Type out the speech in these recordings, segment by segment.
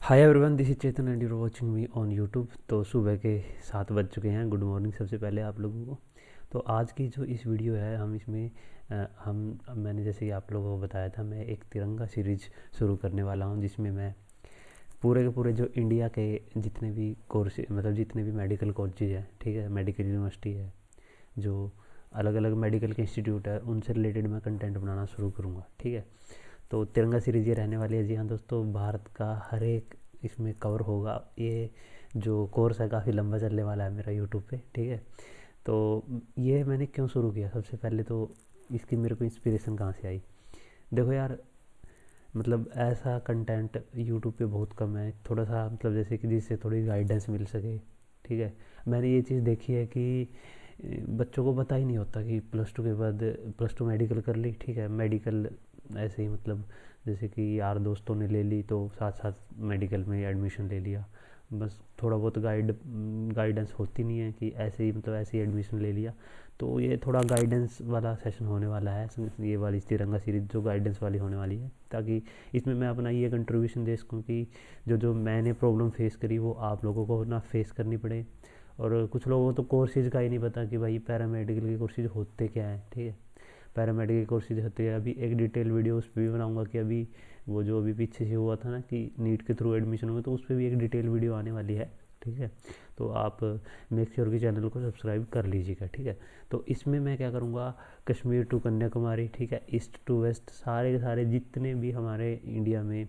Hi everyone, this is Chetan and you are watching me on YouTube. तो सुबह के 7 बज चुके हैं। गुड मॉर्निंग सबसे पहले आप लोगों को। तो आज की जो इस वीडियो है हम इसमें मैंने जैसे कि आप लोगों को बताया था, मैं एक तिरंगा सीरीज शुरू करने वाला हूं जिसमें मैं पूरे के पूरे जो इंडिया के जितने भी कोर्स मतलब जितने भी मेडिकल कॉलेज हैं, ठीक है, मेडिकल यूनिवर्सिटी है, जो अलग अलग मेडिकल के इंस्टीट्यूट है, उनसे रिलेटेड मैं कंटेंट बनाना शुरू करूँगा। ठीक है, तो तिरंगा सीरीज़ ये रहने वाली है। जी हाँ दोस्तों, भारत का हर एक इसमें कवर होगा। ये जो कोर्स है काफ़ी लंबा चलने वाला है मेरा यूट्यूब पे। ठीक है, तो ये मैंने क्यों शुरू किया, सबसे पहले तो इसकी मेरे को इंस्पिरेशन कहाँ से आई। देखो यार, मतलब ऐसा कंटेंट यूट्यूब पे बहुत कम है, थोड़ा सा मतलब जैसे कि जिससे थोड़ी गाइडेंस मिल सके। ठीक है, मैंने ये चीज़ देखी है कि बच्चों को पता ही नहीं होता कि प्लस टू के बाद प्लस टू मेडिकल कर ली। ठीक है, मेडिकल ऐसे ही मतलब जैसे कि यार दोस्तों ने ले ली तो साथ साथ मेडिकल में एडमिशन ले लिया, बस थोड़ा बहुत गाइडेंस होती नहीं है कि ऐसे ही मतलब ऐसे ही एडमिशन ले लिया। तो ये थोड़ा गाइडेंस वाला सेशन होने वाला है, ये वाली तिरंगा सीरीज जो गाइडेंस वाली होने वाली है, ताकि इसमें मैं अपना ये कंट्रीब्यूशन दे सकूँ कि जो जो मैंने प्रॉब्लम फेस करी वो आप लोगों को ना फेस करनी पड़े। और कुछ लोगों को तो कोर्सेज़ का ही नहीं पता कि भाई पैरामेडिकल के कोर्सेज़ होते क्या हैं। ठीक है, पैरामेडिकल कोर्सेज होते हैं। अभी एक डिटेल वीडियो उस पर भी बनाऊंगा कि अभी वो जो अभी पीछे से हुआ था ना कि नीट के थ्रू एडमिशन हुआ, तो उस पर भी एक डिटेल वीडियो आने वाली है। ठीक है, तो आप मेक श्योर कि चैनल को सब्सक्राइब कर लीजिएगा। ठीक है, तो इसमें मैं क्या करूँगा, कश्मीर टू कन्याकुमारी, ठीक है, ईस्ट टू वेस्ट, सारे के सारे जितने भी हमारे इंडिया में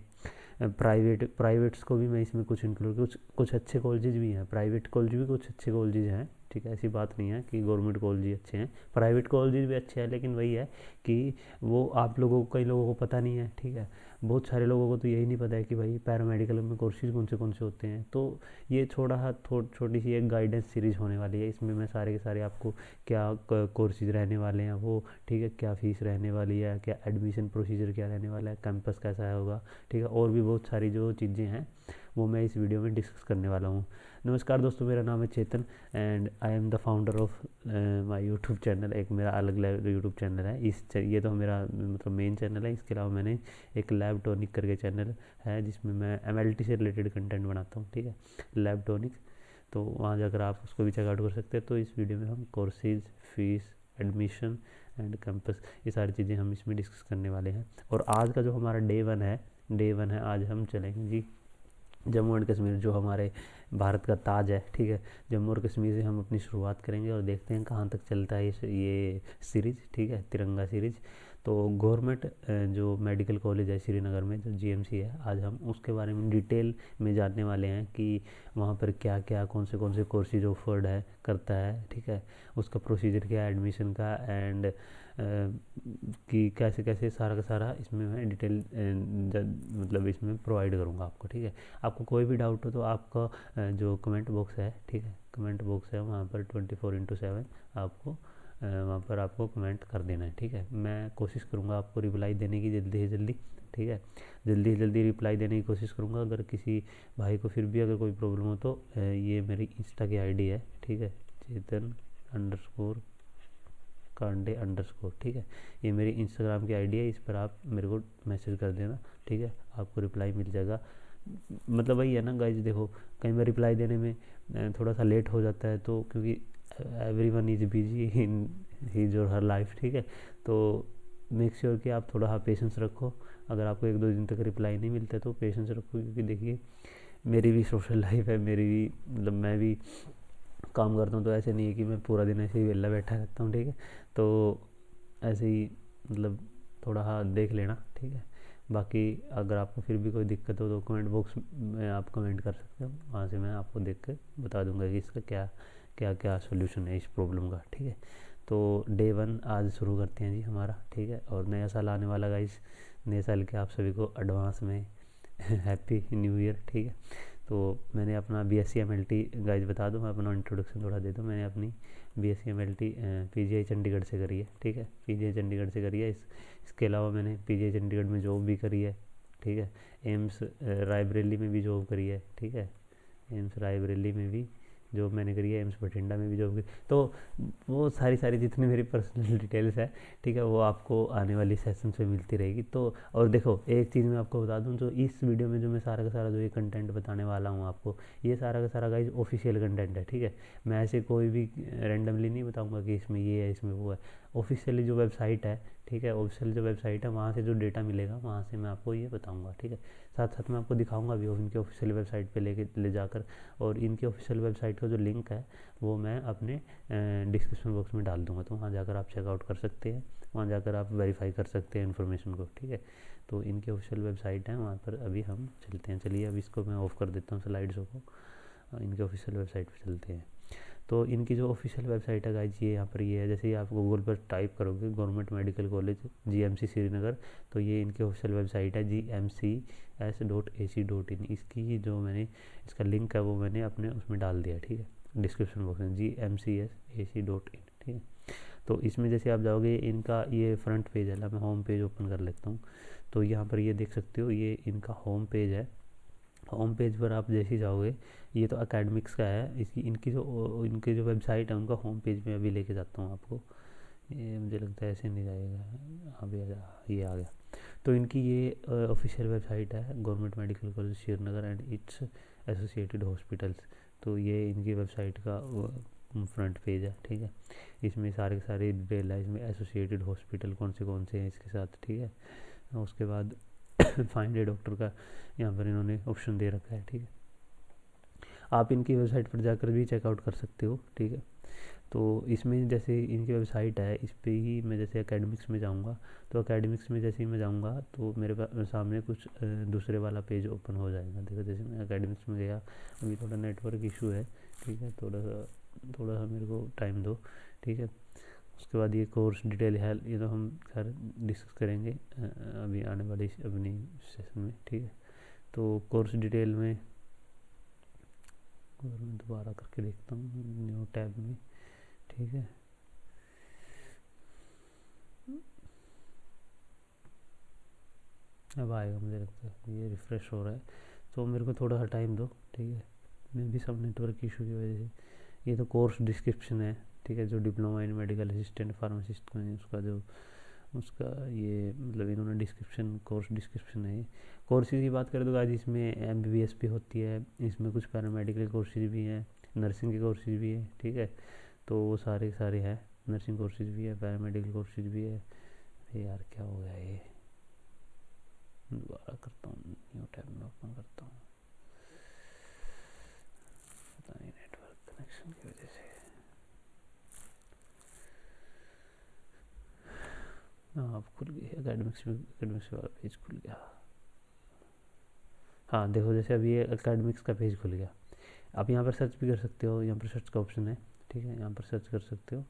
प्राइवेट्स को भी मैं इसमें कुछ इंक्लूड, कुछ कुछ अच्छे कॉलेजेस भी हैं, प्राइवेट कॉलेज भी कुछ अच्छे कॉलेजेस हैं। ठीक है, ऐसी बात नहीं है कि गवर्नमेंट कॉलेज अच्छे हैं, प्राइवेट कॉलेज भी अच्छे हैं, लेकिन वही है कि वो आप लोगों को, कई लोगों को पता नहीं है। ठीक है, बहुत सारे लोगों को तो यही नहीं पता है कि भाई पैरामेडिकल में कोर्सेज कौन से होते हैं। तो ये छोटी सी एक गाइडेंस सीरीज होने वाली है। इसमें मैं सारे के सारे आपको क्या कोर्सेज रहने वाले हैं वो, ठीक है, क्या फ़ीस रहने वाली है, क्या एडमिशन प्रोसीजर क्या रहने वाला है, कैंपस कैसा होगा, ठीक है, और भी बहुत सारी जो चीज़ें हैं वो मैं इस वीडियो में डिस्कस करने वाला हूँ। नमस्कार दोस्तों, मेरा नाम है Chetan and I am the founder of my YouTube channel. एक मेरा अलग यूट्यूब चैनल है, ये तो मेरा मतलब मेन चैनल है। इसके अलावा मैंने एक लैब टॉनिक करके चैनल है जिसमें मैं एमएलटी से रिलेटेड कंटेंट बनाता हूँ। ठीक है, लैब टॉनिक, तो वहाँ जाकर आप उसको भी चेकआउट कर सकते हैं। तो इस वीडियो में हम courses, fees, admission and campus, ये सारी चीज़ें हम इसमें डिस्कस करने वाले हैं। और आज का जो हमारा डे वन है, आज हम चलेंगे जी जम्मू एंड कश्मीर, जो हमारे भारत का ताज है। ठीक है, जम्मू और कश्मीर से हम अपनी शुरुआत करेंगे और देखते हैं कहाँ तक चलता है ये सीरीज़। ठीक है, तिरंगा सीरीज़। तो गवर्नमेंट जो मेडिकल कॉलेज है श्रीनगर में, जो जीएमसी है, आज हम उसके बारे में डिटेल में जानने वाले हैं कि वहाँ पर क्या क्या कौन से कोर्सेज ऑफर्ड है करता है। ठीक है, उसका प्रोसीजर क्या है एडमिशन का, एंड कि कैसे कैसे सारा का सारा इसमें मैं डिटेल मतलब इसमें प्रोवाइड करूँगा आपको। ठीक है, आपको कोई भी डाउट हो तो आपका जो कमेंट बॉक्स है, ठीक है, कमेंट बॉक्स है वहाँ पर 24/7 आपको वहाँ पर आपको कमेंट कर देना है। ठीक है, मैं कोशिश करूँगा आपको रिप्लाई देने की जल्दी से जल्दी। ठीक है, जल्दी से जल्दी रिप्लाई देने की कोशिश करूँगा। अगर किसी भाई को फिर भी अगर कोई प्रॉब्लम हो तो ये मेरी इंस्टा की आईडी है। ठीक है, चेतन_कांडे_। ठीक है, ये मेरी इंस्टाग्राम की आईडी है, इस पर आप मेरे को मैसेज कर देना। ठीक है, आपको रिप्लाई मिल जाएगा। मतलब वही है ना गाइज, देखो कई बार रिप्लाई देने में थोड़ा सा लेट हो जाता है, तो क्योंकि everyone is busy in his और हर लाइफ। ठीक है, तो मेक श्योर कि आप थोड़ा पेशेंस रखो। अगर आपको 1-2 दिन तक रिप्लाई नहीं मिलता तो पेशेंस रखो, क्योंकि देखिए मेरी भी सोशल लाइफ है, मेरी भी मतलब मैं भी काम करता हूँ, तो ऐसे नहीं है कि मैं पूरा दिन ऐसे ही वेला बैठा रहता हूँ। ठीक है, तो ऐसे ही मतलब थोड़ा देख लेना। ठीक है, बाकी अगर आपको फिर भी कोई दिक्कत हो तो कमेंट बॉक्स में आप कमेंट कर सकते हो, वहाँ से मैं आपको देख के बता दूंगा कि इसका क्या क्या क्या सोल्यूशन है इस प्रॉब्लम का। ठीक है, तो डे वन आज शुरू करते हैं जी हमारा। ठीक है, और नया साल आने वाला गाइस, नए साल के आप सभी को एडवांस में हैप्पी न्यू ईयर। ठीक है, तो मैंने अपना BSc MLT गाइज बता दूँ, मैं अपना इंट्रोडक्शन थोड़ा दे दूँ। मैंने अपनी BSc MLT PGI चंडीगढ़ से करी है। ठीक है, PGI चंडीगढ़ से करी है। इसके अलावा मैंने PGI चंडीगढ़ में जॉब भी करी है। ठीक है, एम्स रायबरेली में भी जॉब करी है। ठीक है, एम्स रायबरेली में भी जो मैंने करी है एम्स बठिंडा में भी जॉब की। तो वो सारी जितनी मेरी पर्सनल डिटेल्स है, ठीक है, वो आपको आने वाली सेशन में मिलती रहेगी। तो और देखो एक चीज़ मैं आपको बता दूं, जो इस वीडियो में जो मैं सारा का सारा जो ये कंटेंट बताने वाला हूँ आपको, ये सारा का सारा गाइस ऑफिशियल कंटेंट है, ठीक है। मैं ऐसे कोई भी रैंडमली नहीं बताऊँगा कि इसमें ये है इसमें वो है। ऑफिशियली जो वेबसाइट है, ठीक है, ऑफिशियल जो वेबसाइट है वहाँ से जो डेटा मिलेगा वहाँ से मैं आपको ये बताऊँगा, ठीक है। साथ साथ मैं आपको दिखाऊंगा भी इनके ऑफिशियल वेबसाइट पे ले जाकर, और इनकी ऑफिशियल वेबसाइट का जो लिंक है वो मैं अपने डिस्क्रिप्शन बॉक्स में डाल दूंगा, तो वहाँ जाकर आप चेकआउट कर सकते हैं, वहाँ जाकर आप वेरीफाई कर सकते हैं इन्फॉर्मेशन को, ठीक है। तो इनकी ऑफिशियल वेबसाइट है, वहाँ पर अभी हम चलते हैं। चलिए अब इसको मैं ऑफ़ कर देता हूँ स्लाइड्स को, इनके ऑफिशियल वेबसाइट पर चलते हैं। तो इनकी जो ऑफिशियल वेबसाइट है गाइज ये यहाँ पर ये है। जैसे ही आप गूगल पर टाइप करोगे government medical college GMC Srinagar, तो ये इनकी ऑफिशियल वेबसाइट है gmcs.ac.in। इसकी जो मैंने इसका लिंक है वो मैंने अपने उसमें डाल दिया, ठीक है, डिस्क्रिप्शन बॉक्स में gmcs.ac.in, ठीक है। तो इसमें जैसे आप जाओगे इनका ये फ्रंट पेज है, मैं होम पेज ओपन कर लेता हूँ। तो यहाँ पर ये देख सकते हो ये इनका होम पेज है। होम पेज पर आप जैसे ही जाओगे, ये तो एकेडमिक्स का है, इसकी इनकी जो वेबसाइट है उनका होम पेज में अभी लेके जाता हूँ आपको। ये मुझे लगता है ऐसे नहीं जाएगा, अभी ये आ गया। तो इनकी ये ऑफिशियल वेबसाइट है government medical college Srinagar and it's associated hospitals. तो ये इनकी वेबसाइट का फ्रंट पेज है, ठीक है। इसमें सारे के सारे डिटेल है, इसमें एसोसिएटेड हॉस्पिटल कौन से हैं इसके साथ, ठीक है। उसके बाद फाइंड ए डॉक्टर का यहाँ पर इन्होंने ऑप्शन दे रखा है, ठीक है। आप इनकी वेबसाइट पर जाकर भी चेकआउट कर सकते हो, ठीक है। तो इसमें जैसे इनकी वेबसाइट है, इस पर ही मैं जैसे एकेडमिक्स में जाऊँगा, तो एकेडमिक्स में जैसे ही मैं जाऊँगा तो मेरे सामने कुछ दूसरे वाला पेज ओपन हो जाएगा। देखो जैसे मैं एकेडमिक्स में गया, अभी थोड़ा नेटवर्क इशू है, ठीक है, थोड़ा सा मेरे को टाइम दो, ठीक है। उसके बाद ये कोर्स डिटेल है, ये तो हम खैर डिस्कस करेंगे अभी आने वाली अपनी सेशन में, ठीक है। तो कोर्स डिटेल में और मैं दोबारा करके देखता हूँ न्यू टैब में, ठीक है। अब आएगा मुझे लगता है, ये रिफ़्रेश हो रहा है, तो मेरे को थोड़ा सा टाइम दो, ठीक है। मैं भी सब नेटवर्क इशू की वजह से, ये तो कोर्स डिस्क्रिप्शन है, ठीक है, जो diploma in medical assistant pharmacist में उसका जो उसका ये मतलब इन्होंने डिस्क्रिप्शन कोर्स डिस्क्रिप्शन है। कोर्सेज की बात करें तो आज इसमें MBBS भी होती है, इसमें कुछ पैरामेडिकल कोर्सेज भी हैं, नर्सिंग के कोर्सेज भी हैं, ठीक है। तो वो सारे हैं, नर्सिंग कोर्सेज भी है, पैरामेडिकल कोर्सेज भी है। अरे यार क्या हो गया, ये दोबारा करता हूँ, न्यू टैब में ओपन करता हूँ, पता नहीं नेटवर्क कनेक्शन की वजह से। हाँ खुल गया, एकेडमिक्स वाला पेज खुल गया। हाँ देखो जैसे अभी ये एकेडमिक्स का पेज खुल गया। आप यहाँ पर सर्च भी कर सकते हो, यहाँ पर सर्च का ऑप्शन है, ठीक है, यहाँ पर सर्च कर सकते हो।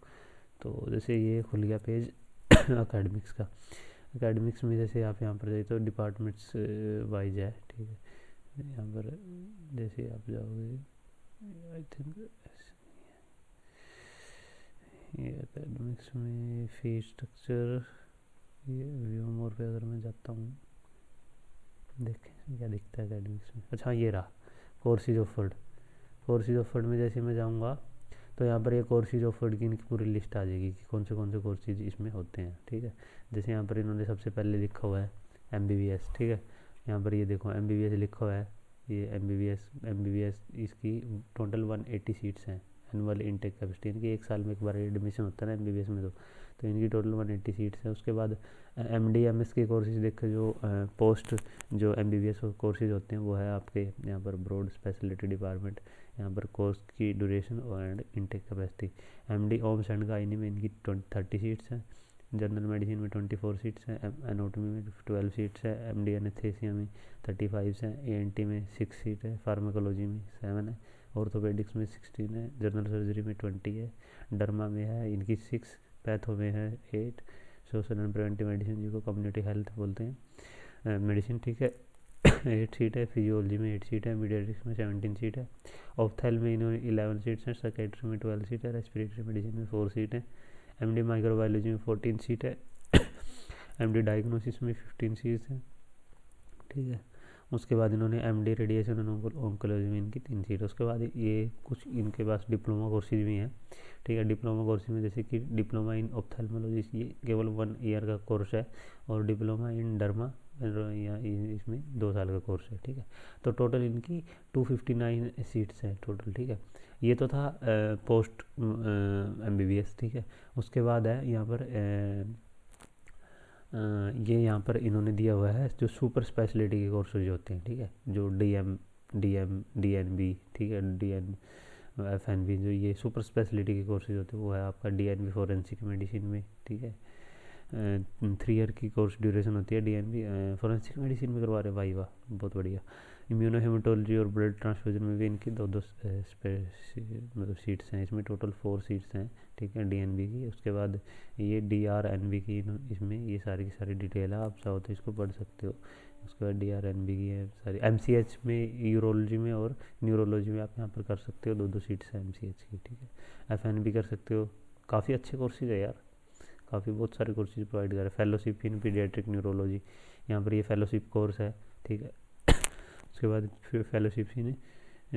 तो जैसे ये खुल गया पेज एकेडमिक्स का। एकेडमिक्स में जैसे आप यहाँ पर जाइए तो डिपार्टमेंट्स वाइज है, ठीक है। यहाँ पर जैसे आप जाओगे, आई थिंक ये एकेडमिक्स में फीस स्ट्रक्चर, ये व्यू मोर पे अगर मैं जाता हूँ, देखें क्या दिखता है एकेडमिक्स में। अच्छा ये रहा कोर्सेज ऑफर्ड में जैसे मैं जाऊँगा तो यहाँ पर ये कोर्सेज ऑफर्ड की इनकी पूरी लिस्ट आ जाएगी कि कौन से कोर्सेज इसमें होते हैं, ठीक है। जैसे यहाँ पर इन्होंने सबसे पहले लिखा हुआ है MBBS, ठीक है। यहाँ पर ये देखो MBBS लिखा हुआ है, ये MBBS इसकी टोटल 180 सीट्स हैं। एनुअल इनटेक कैपेसिटी, इनकी एक साल में एक बार एडमिशन होता है ना MBBS में, तो इनकी टोटल 180 सीट्स हैं। उसके बाद MD MS के कोर्सेज देखे, जो पोस्ट जो MBBS कोर्सेज होते हैं वो है आपके यहाँ पर ब्रॉड स्पेशलिटी डिपार्टमेंट, यहाँ पर कोर्स की ड्यूरेशन और इनटेक कैपेसिटी। MD ओम्स एंड गायनी में इनकी 30 सीट्स हैं, जनरल मेडिसिन में 24 सीट्स हैं, एनाटॉमी में 12 सीट्स है, MD एनेस्थीसिया में 35 हैं, ANT में 6 सीट है, फार्माकोलॉजी में 7 है, ऑर्थोपेडिक्स में 16 है, जनरल सर्जरी में 20 है, डर्मा में है इनकी 6, पैथो में है 8, सोशल एंड प्रिवेंटिव मेडिसिन जिसको कम्युनिटी हेल्थ बोलते हैं मेडिसिन, ठीक है 8 सीट है, फिजियोलॉजी में 8 सीट है, मीडियाट्रिक्स में 17 सीट है, ऑप्थेल में इन्होंने 11 सीट्स हैं, साइकेट्री में 12 सीट है, रेस्पिरेटरी मेडिसिन में 4 सीट है, MD माइक्रोबायोलॉजी में 14 सीट है, MD डायग्नोसिस में 15 सीट्स हैं, ठीक है। उसके बाद इन्होंने एमडी रेडिएशन एंड ओंकोलॉजी में इनकी 3 सीट। उसके बाद ये कुछ इनके पास डिप्लोमा कोर्सेज भी हैं, ठीक है। डिप्लोमा कोर्सेज में जैसे कि डिप्लोमा इन ऑप्थेल्मोलॉजी, ये केवल 1 ईयर का कोर्स है, और डिप्लोमा इन डर्मा या इसमें 2 साल का कोर्स है, ठीक है। तो टोटल इनकी 259 सीट्स हैं टोटल, ठीक है। ये तो था पोस्ट MBBS, ठीक है। उसके बाद है यहाँ पर ये यहाँ पर इन्होंने दिया हुआ है जो सुपर स्पेशलिटी के कोर्सेज होते हैं, ठीक है, जो DNB, ठीक है, FNB, जो ये सुपर स्पेशलिटी के कोर्सेज होते हैं वो है आपका DNB फॉरेंसिक मेडिसिन में, ठीक है। 3 ईयर की कोर्स ड्यूरेशन होती है DNB फॉरेंसिक मेडिसिन में करवा रहे भाई, वाह बहुत बढ़िया। इम्यूनोहेमेटोलॉजी और ब्लड ट्रांसफ्यूजन में भी इनकी 2-2 मतलब सीट्स हैं, इसमें टोटल 4 सीट्स हैं, ठीक है, DNB की। उसके बाद ये DRNB की, इसमें ये सारी की सारी डिटेल है, आप चाहो तो इसको पढ़ सकते हो। उसके बाद DRNB की है सारी। MCH में यूरोलॉजी में और न्यूरोलॉजी में आप यहाँ पर कर सकते हो, 2-2 सीट्स हैं MCH की, ठीक है। FNB कर सकते हो। काफ़ी अच्छे कोर्सेज है यार, काफ़ी बहुत सारे कोर्सेज प्रोवाइड कर रहे हैं। फेलोशिप इन पीडियाट्रिक न्यूरोलॉजी, यहाँ पर ये फेलोशिप कोर्स है, ठीक है। उसके बाद फिर फेलोशिप इन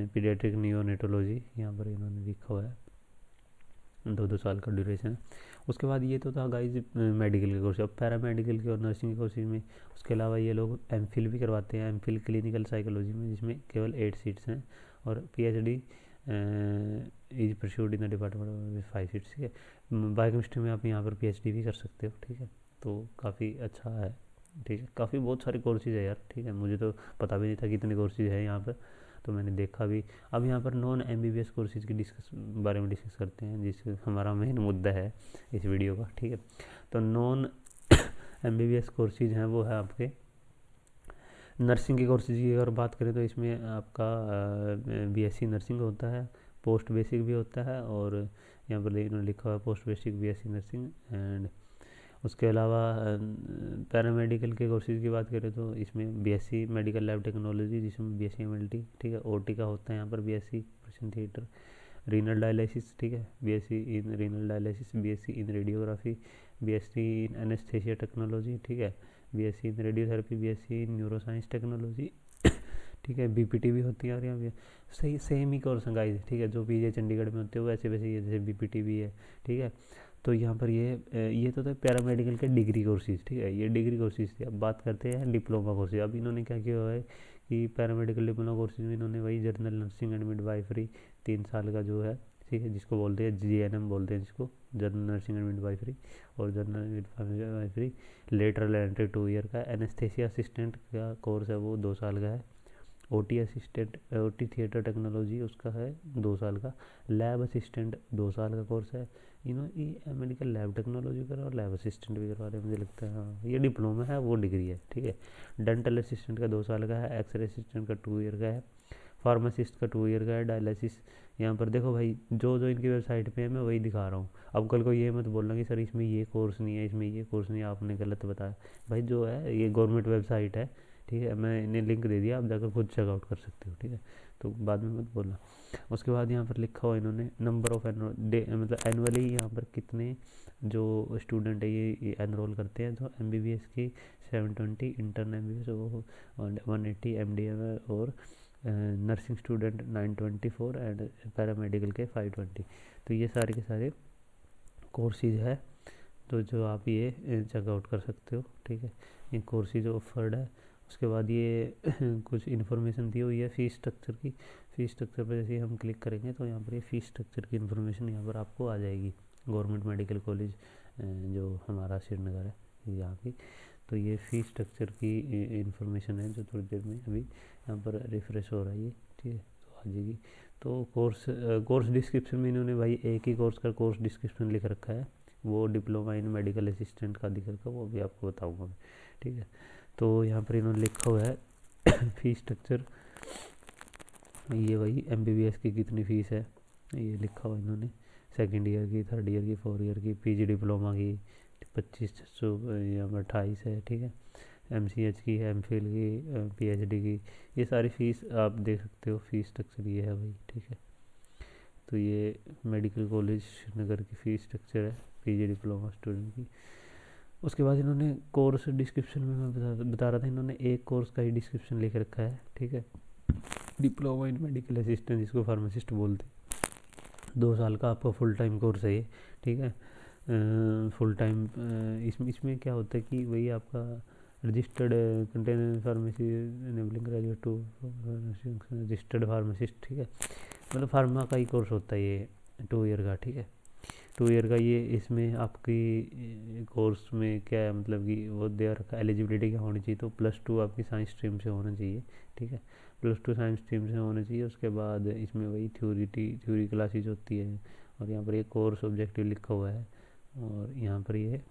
पीडियाट्रिक नियोनेटोलॉजी, यहाँ पर इन्होंने लिखा हुआ है, 2-2 साल का ड्यूरेशन। उसके बाद ये तो था गाइज मेडिकल के कोर्स। अब पैरामेडिकल के और नर्सिंग के कोर्सेज में उसके अलावा ये लोग MPhil भी करवाते हैं, MPhil क्लिनिकल साइकोलॉजी में, जिसमें केवल 8 सीट्स हैं, और PhD is pursued in the department में 5 सीट्स, ठीक है। बायोकेमिस्ट्री में आप यहाँ पर PhD भी कर सकते हो, ठीक है। तो काफ़ी अच्छा है, ठीक है। काफ़ी बहुत सारे कोर्सेज है यार, ठीक है। मुझे तो पता भी नहीं था कि इतने कोर्सेज है यहाँ पर, तो मैंने देखा भी। अब यहाँ पर नॉन MBBS कोर्सेज की बारे में डिस्कस करते हैं, जिस हमारा मेन मुद्दा है इस वीडियो का, ठीक है। तो नॉन MBBS कोर्सेज हैं वो है आपके नर्सिंग के कोर्सेज की अगर बात करें तो इसमें आपका BSc नर्सिंग होता है, पोस्ट बेसिक भी होता है, और यहाँ पर इन्होंने लिखा हुआ है post basic BSc nursing. And उसके अलावा पैरामेडिकल के कोर्सेज की बात करें तो इसमें BSc मेडिकल लैब टेक्नोलॉजी, जिसमें BSc MLT, ठीक है। OT का होता है यहाँ पर BSc operation theatre. Renal dialysis, ठीक है, BSc इन रीनल डायलिसिस, BSc इन रेडियोग्राफी, BSc इन एनेस्थेसिया टेक्नोलॉजी, ठीक है, BSc इन रेडियोथेरेपी, BSc इन न्यूरोसाइंस टेक्नोलॉजी, ठीक है। BPT भी होती है, और यहाँ पे सही सेम ही कोर्स है गाइस, ठीक है, जो PJ चंडीगढ़ में होते हैं वैसे वैसे ये जैसे BPT भी है, ठीक है। तो यहाँ पर ये तो था पैरामेडिकल के डिग्री कोर्सेज, ठीक है, ये डिग्री कोर्सेज थे। अब बात करते हैं डिप्लोमा कोर्सेज। अब इन्होंने क्या किया हुआ है कि पैरामेडिकल डिप्लोमा कोर्सेज में इन्होंने वही जनरल नर्सिंग एंड मिडवाइफरी 3 साल का जो है, ठीक है, जिसको बोलते हैं GNM बोलते हैं, जिसको जनरल नर्सिंग एंड मिडवाइफरी, और general midwifery lateral entry 2 year का। एनेस्थेसिया असिस्टेंट का कोर्स है वो 2 साल का है। OT assistant, OT theatre technology उसका है 2 साल का। लैब असिस्टेंट 2 साल का कोर्स है। ये मेडिकल लैब टेक्नोलॉजी कर और लैब असिस्टेंट भी करवा रहे हैं, मुझे लगता है। हाँ, ये डिप्लोमा है, वो डिग्री है, ठीक है। डेंटल असिस्टेंट का 2 साल का है। एक्सरे असिस्टेंट का 2 ईयर का है। फार्मासिस्ट का 2 ईयर का है। डायलिसिस, यहाँ पर देखो भाई, जो जो इनकी वेबसाइट पे है मैं वही दिखा रहा हूँ। अब कल को ये मत बोलना कि सर इसमें ये कोर्स नहीं है, इसमें ये कोर्स नहीं है, आपने गलत बताया। भाई जो है ये गवर्नमेंट वेबसाइट है, ठीक है, मैं इन्हें लिंक दे दिया, आप जाकर खुद चेकआउट कर सकते हो, ठीक है। तो बाद में मत बोलना। उसके बाद यहाँ पर लिखा हुआ इन्होंने नंबर ऑफ मतलब एनुअली यहाँ पर कितने जो स्टूडेंट है ये एनरोल करते हैं। तो MBBS की 720, इंटर्न MBBS वो 180, MDM और नर्सिंग स्टूडेंट 924 एंड पैरामेडिकल के 520। तो ये सारे के सारे कोर्सेज है, तो जो आप ये चेकआउट कर सकते हो, ठीक है। ये कोर्सेज ऑफर्ड है। उसके बाद ये कुछ इन्फॉर्मेशन दी हुई है फ़ीस स्ट्रक्चर की। फ़ीस स्ट्रक्चर पर जैसे हम क्लिक करेंगे तो यहाँ पर ये फ़ीस स्ट्रक्चर की इन्फॉर्मेशन यहाँ पर आपको आ जाएगी। गवर्नमेंट मेडिकल कॉलेज जो हमारा श्रीनगर है यहाँ की, तो ये फ़ीस स्ट्रक्चर की इन्फॉर्मेशन है जो थोड़ी देर में अभी यहाँ पर रिफ़्रेश हो रहा है, ये ठीक है, तो आ जाएगी। तो कोर्स डिस्क्रिप्शन में इन्होंने भाई एक ही कोर्स का कोर्स डिस्क्रिप्शन लिख रखा है, वो डिप्लोमा इन मेडिकल असिस्टेंट का दिख रखा है, वो भी आपको बताऊँगा मैं, ठीक है। तो यहाँ पर इन्होंने लिखा हुआ है फ़ीस स्ट्रक्चर, ये वही MBBS की कितनी फ़ीस है ये लिखा हुआ इन्होंने। 2nd ईयर की, 3rd ईयर की, 4 ईयर की, PG डिप्लोमा की 2500 यहाँ पर 28 है, ठीक है। MCH की है, MPhil की, PhD की, ये सारी फ़ीस आप देख सकते हो। फ़ीस स्ट्रक्चर ये है भाई, ठीक है। तो ये मेडिकल कॉलेज श्रीनगर की फ़ीस स्ट्रक्चर है PG डिप्लोमा स्टूडेंट की। उसके बाद इन्होंने कोर्स डिस्क्रिप्शन में मैं बता रहा था, इन्होंने एक कोर्स का ही डिस्क्रिप्शन लिख रखा है, ठीक है। डिप्लोमा इन मेडिकल असिस्टेंट, जिसको फार्मासिस्ट बोलते हैं, 2 साल का आपका फुल टाइम कोर्स है ये, ठीक है। फुल टाइम इसमें क्या होता है कि वही आपका registered container pharmacy enabling graduate to registered pharmacist, ठीक है। मतलब फार्मा का ही कोर्स होता है ये, 2 ईयर का, ठीक है। 2 ईयर का ये, इसमें आपकी कोर्स में क्या है, मतलब कि वो देयर एलिजिबिलिटी क्या होनी चाहिए, तो +2 आपकी साइंस स्ट्रीम से होना चाहिए, ठीक है। +2 साइंस स्ट्रीम से होना चाहिए। उसके बाद इसमें वही थ्योरी क्लासेज होती है, और यहाँ पर ये कोर्स ऑब्जेक्टिव लिखा हुआ है, और यहाँ पर ये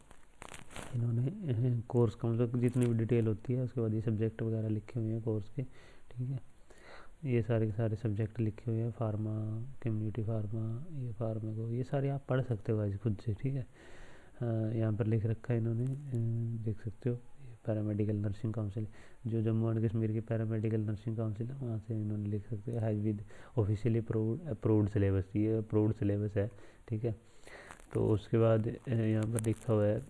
इन्होंने कोर्स का मतलब जितनी भी डिटेल होती है, उसके बाद ये सब्जेक्ट वगैरह लिखे हुए हैं कोर्स के, ठीक है। ये सारे के सारे सब्जेक्ट लिखे हुए हैं, फार्मा, कम्युनिटी फार्मा, ये फार्मा को, ये सारे आप पढ़ सकते हो आज खुद से, ठीक है। यहाँ पर लिख रखा है इन्होंने, देख सकते हो, पैरामेडिकल नर्सिंग काउंसिल, जो जम्मू एंड कश्मीर की पैरामेडिकल नर्सिंग काउंसिल है, वहाँ से इन्होंने लिख सकते हैं, has with officially approved syllabus, ये अप्रूव्ड सिलेबस है, ठीक है। तो उसके बाद यहाँ पर लिखा हुआ है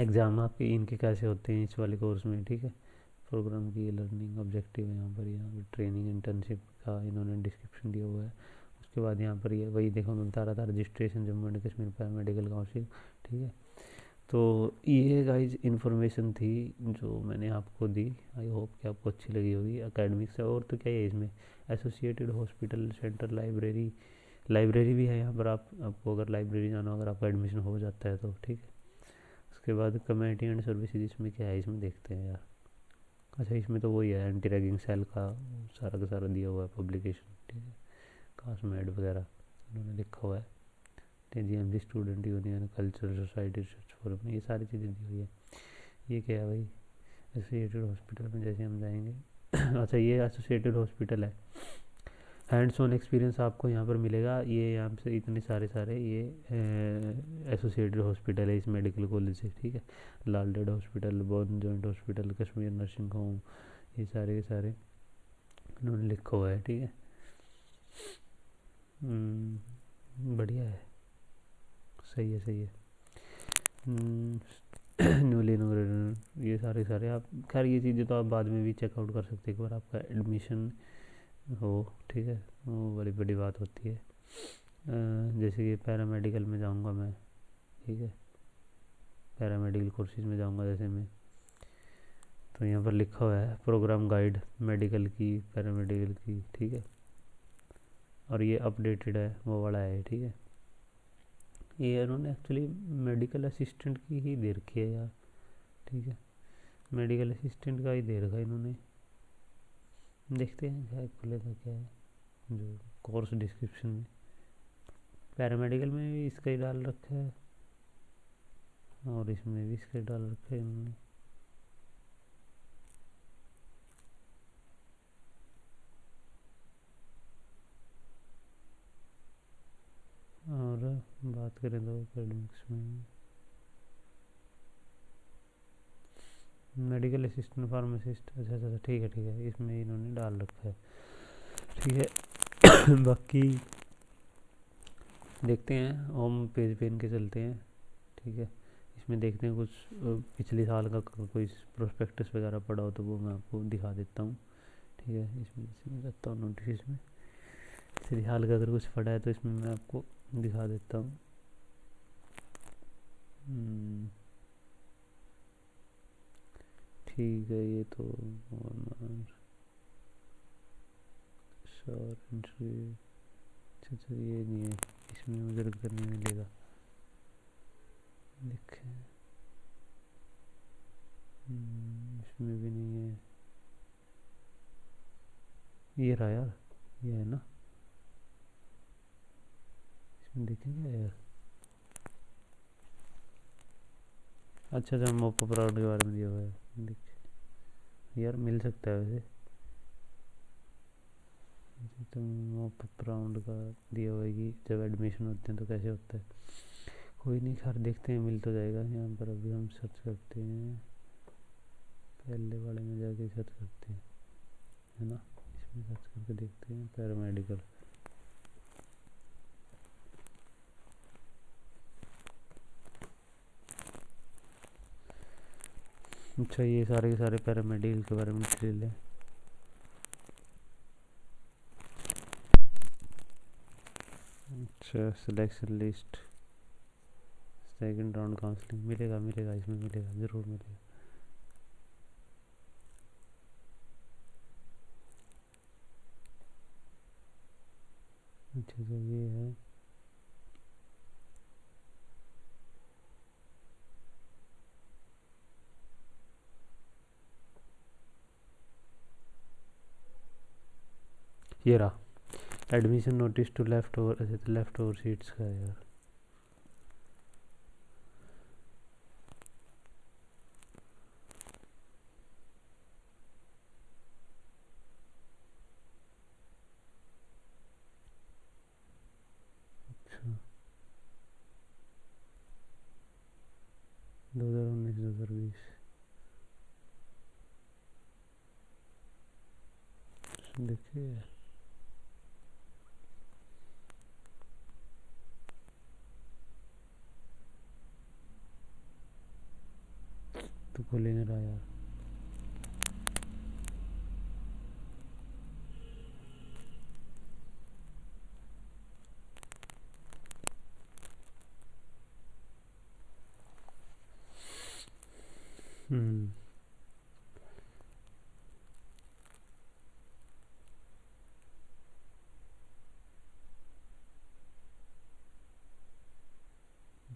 एग्ज़ाम आपके इनके कैसे होते हैं इस वाले कोर्स में, ठीक है। प्रोग्राम की लर्निंग ऑब्जेक्टिव है, यहाँ पर ट्रेनिंग इंटर्नशिप का इन्होंने डिस्क्रिप्शन दिया हुआ है। उसके बाद यहाँ पर ये वही देखो, मैं बता रहा था, registration Jammu and Kashmir paramedical council, ठीक है। तो ये गाइज इन्फॉर्मेशन थी जो मैंने आपको दी, आई होप कि आपको अच्छी लगी होगी। एकेडमिक से और तो क्या है इसमें, एसोसिएटेड हॉस्पिटल सेंटर, लाइब्रेरी भी है यहाँ पर, आपको अगर लाइब्रेरी जाना हो, अगर आपका एडमिशन हो जाता है तो, ठीक है। उसके बाद कम्युनिटी एंड सर्विसेज, इसमें क्या है, इसमें देखते हैं यार। अच्छा, इसमें तो वही है, एंटी रैगिंग सेल का सारा दिया हुआ है पब्लिकेशन, ठीक है। कास्मेड वगैरह इन्होंने लिखा हुआ है, TGMC student union, cultural society, research forum, ये सारी चीज़ें दी हुई है। ये क्या है भाई, एसोसिएटेड हॉस्पिटल में जैसे हम जाएंगे अच्छा, ये एसोसिएटेड हॉस्पिटल है, हैंड्स ऑन एक्सपीरियंस आपको यहाँ पर मिलेगा। ये यहाँ से इतने सारे ये एसोसिएटेड हॉस्पिटल है इस मेडिकल कॉलेज से, ठीक है। Lal Ded hospital, bone joint hospital, Kashmir nursing home, ये सारे के सारे इन्होंने लिखा हुआ है, ठीक है। बढ़िया है, सही है। न्यूली इनोग्रेटेड, ये सारे आप, खैर ये चीज़ें तो आप बाद में भी चेकआउट कर सकते हैं, एक बार आपका एडमिशन हो, ठीक है, वो बड़ी बड़ी बात होती है। जैसे कि पैरामेडिकल में जाऊंगा मैं, ठीक है, पैरामेडिकल कोर्सेज में जाऊंगा जैसे मैं, तो यहाँ पर लिखा हुआ है प्रोग्राम गाइड मेडिकल की, पैरामेडिकल की, ठीक है। और ये अपडेटेड है, वो वाला है, ठीक है। ये इन्होंने एक्चुअली मेडिकल असिस्टेंट की ही दे रखी है यार, ठीक है, मेडिकल असिस्टेंट का ही दे रखा है इन्होंने। देखते हैं क्या खुलेगा, क्या है जो कोर्स डिस्क्रिप्शन में। पैरामेडिकल में भी इसका ही डाल रखा है, और इसमें भी इसका डाल रखा है इन्होंने। और बात करें तो एकेडमिक्स में मेडिकल असिस्टेंट फार्मासिस्ट, अच्छा ठीक है, इसमें इन्होंने डाल रखा है, ठीक है। बाकी देखते हैं, होम पेज पे इनके चलते हैं, ठीक है। इसमें देखते हैं कुछ पिछले साल का कोई प्रोस्पेक्टस वगैरह पड़ा हो तो वो मैं आपको दिखा देता हूँ, ठीक है। इसमें करता हूँ नोटिस में, पिछले साल का अगर कुछ पड़ा है तो इसमें मैं आपको दिखा देता हूँ। ठीक है, ये तो अच्छा ये नहीं है, इसमें मुझे करने मिलेगा, देखें, इसमें भी नहीं है, ये रहा यार, ये है ना, इसमें देखेंगे यार। अच्छा मॉपअप राउंड के बारे में दिया हुआ है, देख यार, मिल सकता है वैसे, तो मॉपअप राउंड का दिया हुआ है कि जब एडमिशन होते हैं तो कैसे होता है। कोई नहीं, खैर देखते हैं, मिल तो जाएगा। यहाँ पर अभी हम सर्च करते हैं, पहले वाले में जाके सर्च करते हैं, है ना, इसमें सर्च करके देखते हैं पैरामेडिकल। अच्छा, ये सारे के सारे पैरामेडिकल के बारे में डिटेल है। अच्छा, selection list, second round counselling, मिलेगा मिलेगा, इसमें मिलेगा, ज़रूर मिलेगा। अच्छा, तो ये है। ये रहा admission notice to left over, अच्छा तो लेफ्ट ओवर सीट्स का है यार। अच्छा, 2019-2020 देखिए। तो खोल ही नहीं रहा यार। हम्म,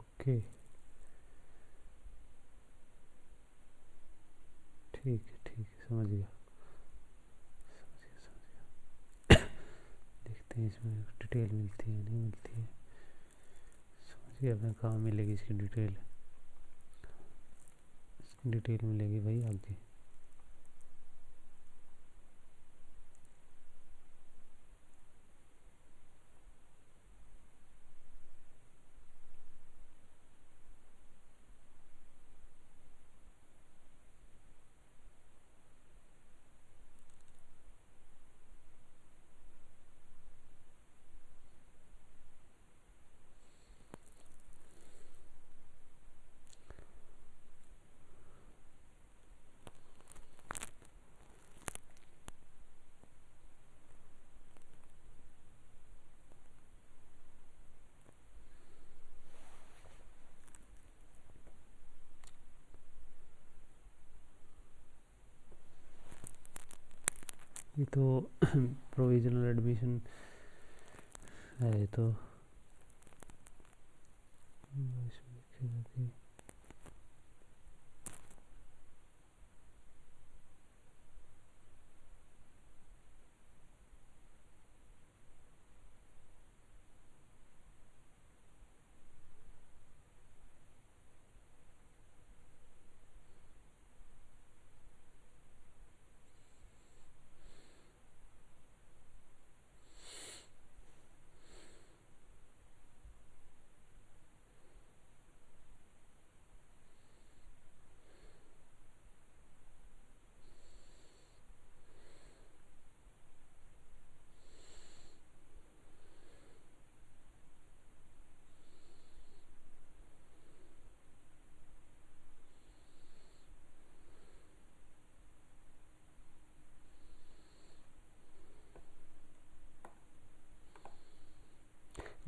ओके, ठीक है ठीक है, समझ गया समझ गया समझ गया। देखते हैं इसमें डिटेल मिलती है नहीं मिलती है। समझ गया मैं, कहाँ मिलेगी इसकी डिटेल। डिटेल मिलेगी भाई आगे। ये तो प्रोविजनल एडमिशन है ये तो। इसमें लिखेगा कि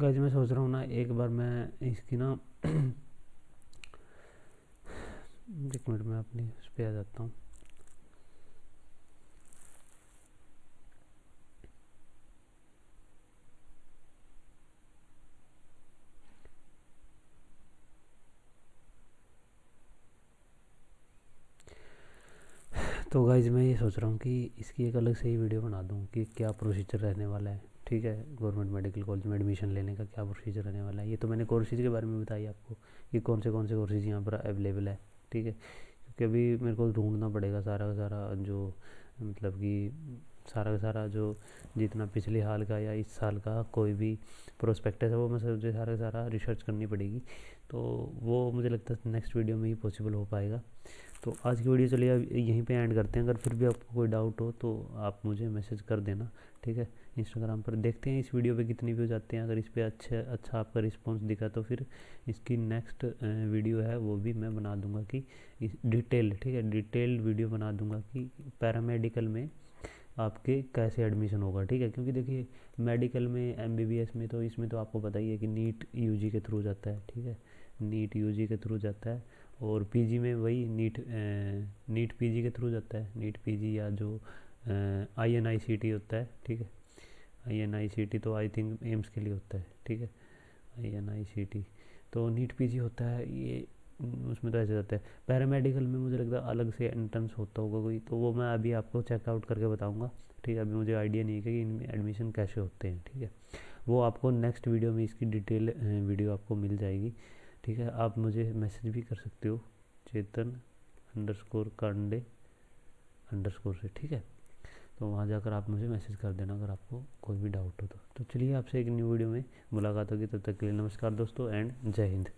गाइस मैं सोच रहा हूँ ना, एक बार मैं इसकी ना एक मिनट में अपनी उस पर आ जाता हूँ। तो गाइज मैं ये सोच रहा हूँ कि इसकी एक अलग से ही वीडियो बना दूँ कि क्या प्रोसीजर रहने वाला है। ठीक है, गवर्नमेंट मेडिकल कॉलेज में एडमिशन लेने का क्या प्रोसीजर रहने वाला है। ये तो मैंने कोर्सेज के बारे में बताई आपको कि कौन से कोर्सेज यहाँ पर अवेलेबल है। ठीक है, क्योंकि अभी मेरे को ढूंढना पड़ेगा सारा का सारा जो, मतलब कि सारा का सारा जो जितना पिछले साल का या इस साल का कोई भी प्रोस्पेक्टस है वो मुझे सारा का सारा रिसर्च करनी पड़ेगी। तो वो मुझे लगता है नेक्स्ट वीडियो में ही पॉसिबल हो पाएगा। तो आज की वीडियो चलिए अब यहीं पे एंड करते हैं। अगर फिर भी आपको कोई डाउट हो तो आप मुझे मैसेज कर देना, ठीक है, इंस्टाग्राम पर। देखते हैं इस वीडियो पे कितनी व्यूज़ आते हैं। अगर इस पर अच्छा आपका रिस्पांस दिखा तो फिर इसकी नेक्स्ट वीडियो है वो भी मैं बना दूंगा कि डिटेल, ठीक है, डिटेल्ड वीडियो बना दूंगा कि पैरामेडिकल में आपके कैसे एडमिशन होगा, ठीक है। क्योंकि देखिए मेडिकल में एमबीबीएस में तो इसमें तो आपको पता ही है कि नीट यूजी के थ्रू जाता है, ठीक है, नीट यूजी के थ्रू जाता है। और पीजी में वही नीट पीजी के थ्रू जाता है, नीट पीजी या जो आईएनआईसीटी होता है, ठीक है। आईएनआईसीटी तो आई थिंक एम्स के लिए होता है, ठीक है, आईएनआईसीटी तो नीट पीजी होता है ये, उसमें तो ऐसे जाता है। पैरामेडिकल में मुझे लगता है अलग से एंट्रेंस होता होगा कोई, तो वो मैं अभी आपको चेकआउट करके बताऊंगा, ठीक है। अभी मुझे आइडिया नहीं है कि इनमें एडमिशन कैसे होते हैं, ठीक है। वो आपको नेक्स्ट वीडियो में इसकी डिटेल वीडियो आपको मिल जाएगी, ठीक है। आप मुझे मैसेज भी कर सकते हो चेतन_कांडे_ से, ठीक है। तो वहाँ जाकर आप मुझे मैसेज कर देना अगर आपको कोई भी डाउट हो तो चलिए आपसे एक न्यू वीडियो में मुलाकात होगी। तब तक के लिए नमस्कार दोस्तों एंड जय हिंद।